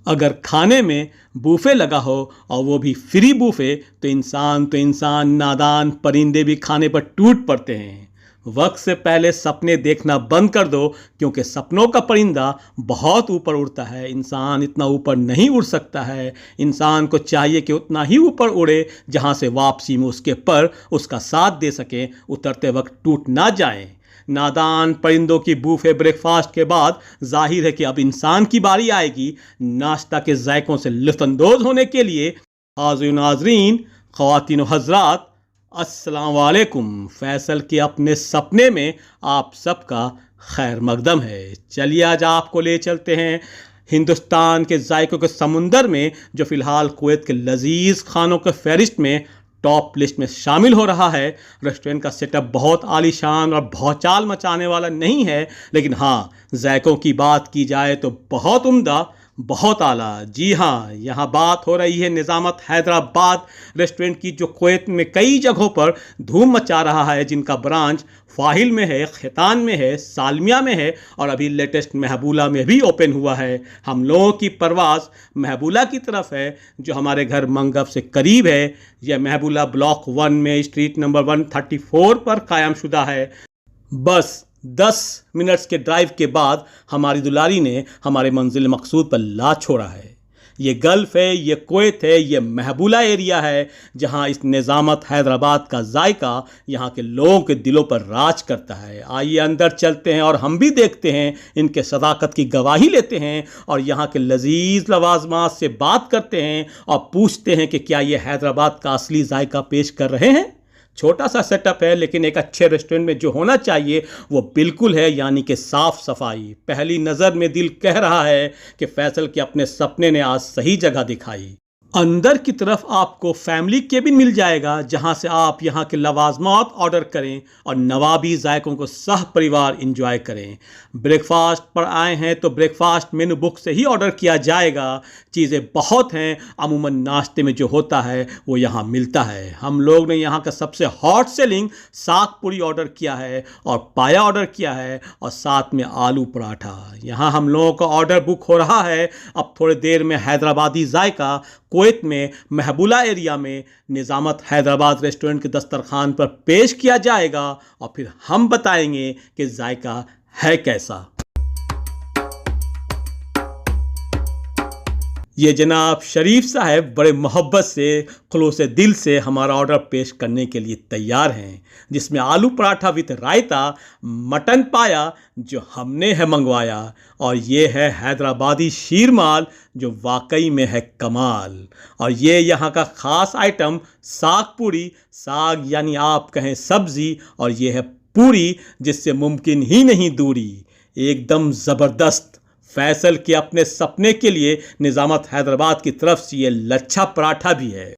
अगर खाने में बूफे लगा हो और वो भी फ्री बूफे तो इंसान नादान परिंदे भी खाने पर टूट पड़ते हैं। वक्त से पहले सपने देखना बंद कर दो, क्योंकि सपनों का परिंदा बहुत ऊपर उड़ता है, इंसान इतना ऊपर नहीं उड़ सकता है। इंसान को चाहिए कि उतना ही ऊपर उड़े जहाँ से वापसी में उसके पर उसका साथ दे सकें, उतरते वक्त टूट ना जाएं। नादान परिंदों की बूफे ब्रेकफास्ट के बाद जाहिर है कि अब इंसान की बारी आएगी नाश्ता के जायकों से लुत्फानंदोज होने के लिए। हाज़िर नाज़रीन, ख़वातीन व हज़रात, अस्सलाम वालेकुम। फैसल के अपने सपने में आप सबका खैर मकदम है। चलिए आज आपको ले चलते हैं हिंदुस्तान के जायकों के समुंदर में, जो फ़िलहाल कुवैत के लजीज खानों के फहरिस्त में टॉप लिस्ट में शामिल हो रहा है। रेस्टोरेंट का सेटअप बहुत आलीशान और भौचाल मचाने वाला नहीं है, लेकिन हाँ, जायकों की बात की जाए तो बहुत उम्दा, बहुत आला। जी हाँ, यहाँ बात हो रही है निज़ामत हैदराबाद रेस्टोरेंट की, जो कुवैत में कई जगहों पर धूम मचा रहा है, जिनका ब्रांच फाहिल में है, खैतान में है, सालमिया में है और अभी लेटेस्ट महबूला में भी ओपन हुआ है। हम लोगों की परवाज़ महबूला की तरफ है, जो हमारे घर मंगफ से करीब है। यह महबूला ब्लॉक 1 में स्ट्रीट नंबर 134 पर कायम शुदा है। बस 10 मिनट्स के ड्राइव के बाद हमारी दुलारी ने हमारे मंजिल मकसूद पर ला छोड़ा है। ये गल्फ़ है, ये कुवैत है, ये महबूला एरिया है, जहाँ इस निज़ामत हैदराबाद का जायका यहाँ के लोगों के दिलों पर राज करता है। आइए अंदर चलते हैं और हम भी देखते हैं, इनके सदाकत की गवाही लेते हैं और यहाँ के लजीज लवाजमात से बात करते हैं और पूछते हैं कि क्या ये हैदराबाद का असली जायका पेश कर रहे हैं। छोटा सा सेटअप है, लेकिन एक अच्छे रेस्टोरेंट में जो होना चाहिए वो बिल्कुल है, यानी कि साफ़ सफाई। पहली नज़र में दिल कह रहा है कि फैसल के अपने सपने ने आज सही जगह दिखाई। अंदर की तरफ आपको फैमिली केबिन मिल जाएगा, जहां से आप यहां के लवाजमात ऑर्डर करें और नवाबी जायकों को सह परिवार इंजॉय करें। ब्रेकफास्ट पर आए हैं तो ब्रेकफास्ट मेनू बुक से ही ऑर्डर किया जाएगा। चीज़ें बहुत हैं, अमूमन नाश्ते में जो होता है वो यहाँ मिलता है। हम लोग ने यहाँ का सबसे हॉट सेलिंग साग पूरी ऑर्डर किया है और पाया ऑर्डर किया है और साथ में आलू पराठा। यहाँ हम लोगों का ऑर्डर बुक हो रहा है। अब थोड़ी देर में हैदराबादी जायका कुवैत में महबूला एरिया में निज़ामत हैदराबाद रेस्टोरेंट के दस्तरखान पर पेश किया जाएगा और फिर हम बताएंगे कि जायका है कैसा। ये जनाब शरीफ साहब बड़े मोहब्बत से, खुलूस दिल से हमारा ऑर्डर पेश करने के लिए तैयार हैं, जिसमें आलू पराठा विद रायता, मटन पाया जो हमने है मंगवाया, और ये है हैदराबादी शीरमाल जो वाकई में है कमाल। और ये यहाँ का ख़ास आइटम साग पूरी, साग यानी आप कहें सब्ज़ी, और ये है पूरी जिससे मुमकिन ही नहीं दूरी। एकदम ज़बरदस्त। फैसल के अपने सपने के लिए निज़ामत हैदराबाद की तरफ से ये लच्छा पराठा भी है।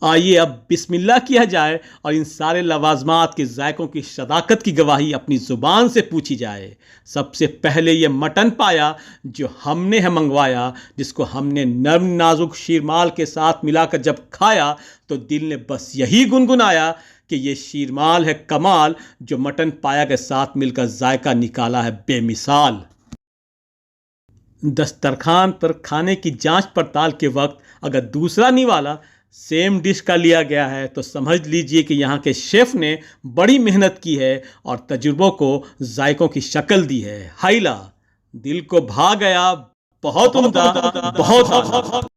आइए अब बिस्मिल्लाह किया जाए और इन सारे लवाजमात के जायकों की सदाकत की गवाही अपनी ज़ुबान से पूछी जाए। सबसे पहले ये मटन पाया जो हमने है मंगवाया, जिसको हमने नर्म नाजुक शीरमाल के साथ मिलाकर जब खाया तो दिल ने बस यही गुनगुनाया कि ये शीरमाल है कमाल, जो मटन पाया के साथ मिलकर जायका निकाला है बेमिसाल। दस्तरखान पर खाने की जांच पड़ताल के वक्त अगर दूसरा निवाला सेम डिश का लिया गया है तो समझ लीजिए कि यहाँ के शेफ़ ने बड़ी मेहनत की है और तजुर्बों को जायकों की शक्ल दी है। हाइला, दिल को भा गया, बहुत उम्दा, बहुत।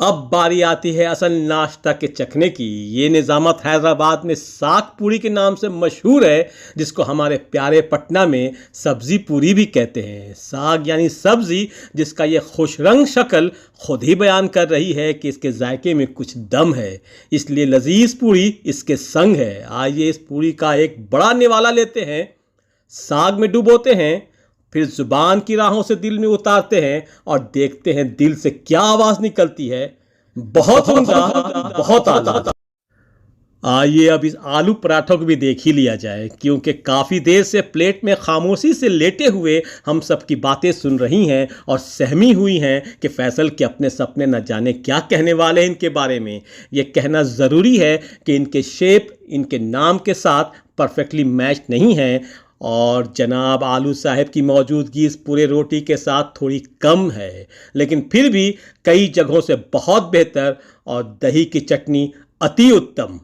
अब बारी आती है असल नाश्ता के चखने की। ये निज़ामत हैदराबाद में साग पूरी के नाम से मशहूर है, जिसको हमारे प्यारे पटना में सब्ज़ी पूरी भी कहते हैं। साग यानी सब्ज़ी, जिसका ये खुश रंग शक्ल खुद ही बयान कर रही है कि इसके जायके में कुछ दम है, इसलिए लजीज पूरी इसके संग है। आइए इस पूरी का एक बड़ा निवाला लेते हैं, साग में डुबोते हैं, फिर ज़ुबान की राहों से दिल में उतारते हैं और देखते हैं दिल से क्या आवाज़ निकलती है। बहुत उम्दा, बहुत आला। आइए अब इस आलू पराठों को भी देख ही लिया जाए, क्योंकि काफ़ी देर से प्लेट में खामोशी से लेटे हुए हम सब की बातें सुन रही हैं और सहमी हुई हैं कि फैसल के अपने सपने न जाने क्या कहने वाले हैं इनके बारे में। ये कहना ज़रूरी है कि इनके शेप इनके नाम के साथ परफेक्टली मैच नहीं है और जनाब आलू साहब की मौजूदगी इस पूरे रोटी के साथ थोड़ी कम है, लेकिन फिर भी कई जगहों से बहुत बेहतर, और दही की चटनी अति उत्तम।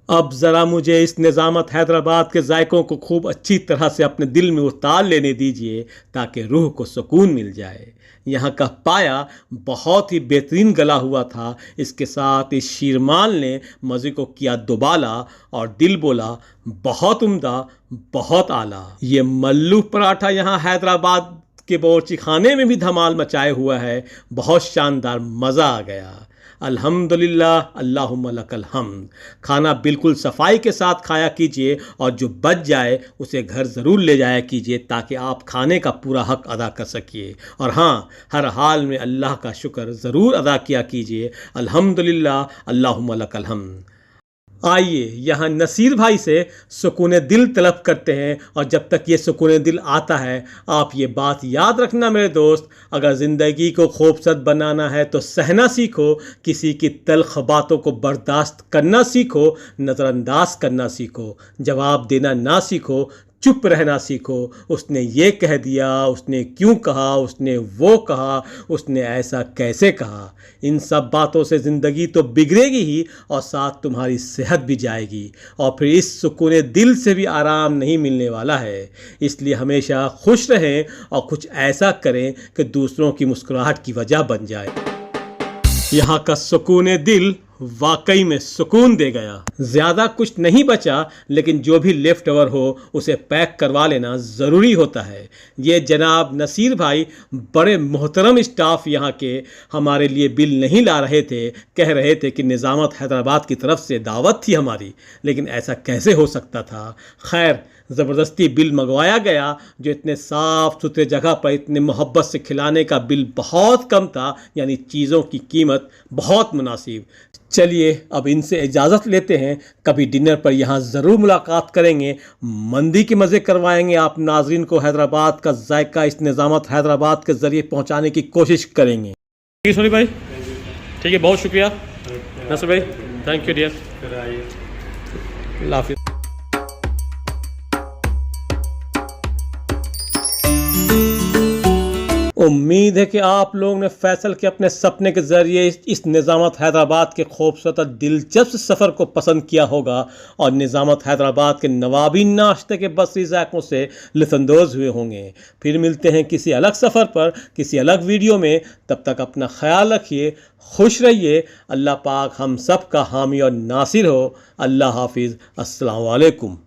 अब ज़रा मुझे इस निज़ामत हैदराबाद के जायकों को खूब अच्छी तरह से अपने दिल में उतार लेने दीजिए ताकि रूह को सुकून मिल जाए। यहाँ का पाया बहुत ही बेहतरीन गला हुआ था। इसके साथ इस शीरमाल ने मज़े को किया दुबाला और दिल बोला बहुत उम्दा, बहुत आला। ये मल्लू पराठा यहाँ हैदराबाद के बावर्ची खाने में भी धमाल मचाए हुआ है। बहुत शानदार, मज़ा आ गया। अल्हम्दुलिल्लाह, अल्लाहुम्मा लकल हम्द। खाना बिल्कुल सफाई के साथ खाया कीजिए और जो बच जाए उसे घर ज़रूर ले जाया कीजिए ताकि आप खाने का पूरा हक अदा कर सकिए। और हाँ, हर हाल में अल्लाह का शुक्र ज़रूर अदा किया कीजिए। अल्हम्दुलिल्लाह, अल्लाहुम्मा लकल हम्द। आइए यहाँ नसीर भाई से सुकून दिल तलब करते हैं, और जब तक ये सुकून दिल आता है आप ये बात याद रखना मेरे दोस्त, अगर ज़िंदगी को खूबसूरत बनाना है तो सहना सीखो, किसी की तल्ख बातों को बर्दाश्त करना सीखो, नज़रअंदाज करना सीखो, जवाब देना ना सीखो, चुप रहना सीखो। उसने ये कह दिया, उसने क्यों कहा, उसने वो कहा, उसने ऐसा कैसे कहा। इन सब बातों से ज़िंदगी तो बिगड़ेगी ही और साथ तुम्हारी सेहत भी जाएगी, और फिर इस सुकून दिल से भी आराम नहीं मिलने वाला है। इसलिए हमेशा खुश रहें और कुछ ऐसा करें कि दूसरों की मुस्कुराहट की वजह बन जाए। यहाँ का सुकून दिल वाकई में सुकून दे गया। ज़्यादा कुछ नहीं बचा, लेकिन जो भी लेफ्ट ओवर हो उसे पैक करवा लेना ज़रूरी होता है। ये जनाब नसीर भाई बड़े मोहतरम स्टाफ यहाँ के हमारे लिए बिल नहीं ला रहे थे। कह रहे थे कि निज़ामत हैदराबाद की तरफ से दावत थी हमारी, लेकिन ऐसा कैसे हो सकता था। खैर, ज़बरदस्ती बिल मंगवाया गया, जो इतने साफ़ सुथरे जगह पर इतने मोहब्बत से खिलाने का बिल बहुत कम था, यानी चीज़ों की कीमत बहुत मुनासिब। चलिए अब इनसे इजाज़त लेते हैं, कभी डिनर पर यहाँ ज़रूर मुलाकात करेंगे, मंदी के मज़े करवाएंगे आप नाज़रीन को। हैदराबाद का जायका इस निज़ामत हैदराबाद के ज़रिए पहुँचाने की कोशिश करेंगे। ठीक है सोनी भाई, ठीक है, बहुत शुक्रिया नसीर भाई, थैंक यू डियर। अल्लाह हाफ़िज़। उम्मीद है कि आप लोगों ने फैसल के अपने सपने के ज़रिए इस निज़ामत हैदराबाद के खूबसूरत दिलचस्प सफ़र को पसंद किया होगा और निज़ामत हैदराबाद के नवाबी नाश्ते के बसरी ज़ायक़ों से लुत्फ़अंदोज़ हुए होंगे। फिर मिलते हैं किसी अलग सफ़र पर, किसी अलग वीडियो में। तब तक अपना ख्याल रखिए, खुश रहिए। अल्लाह पाक हम सब का हामी और नासिर हो। अल्लाह हाफिज़। अस्सलामु अलैकुम।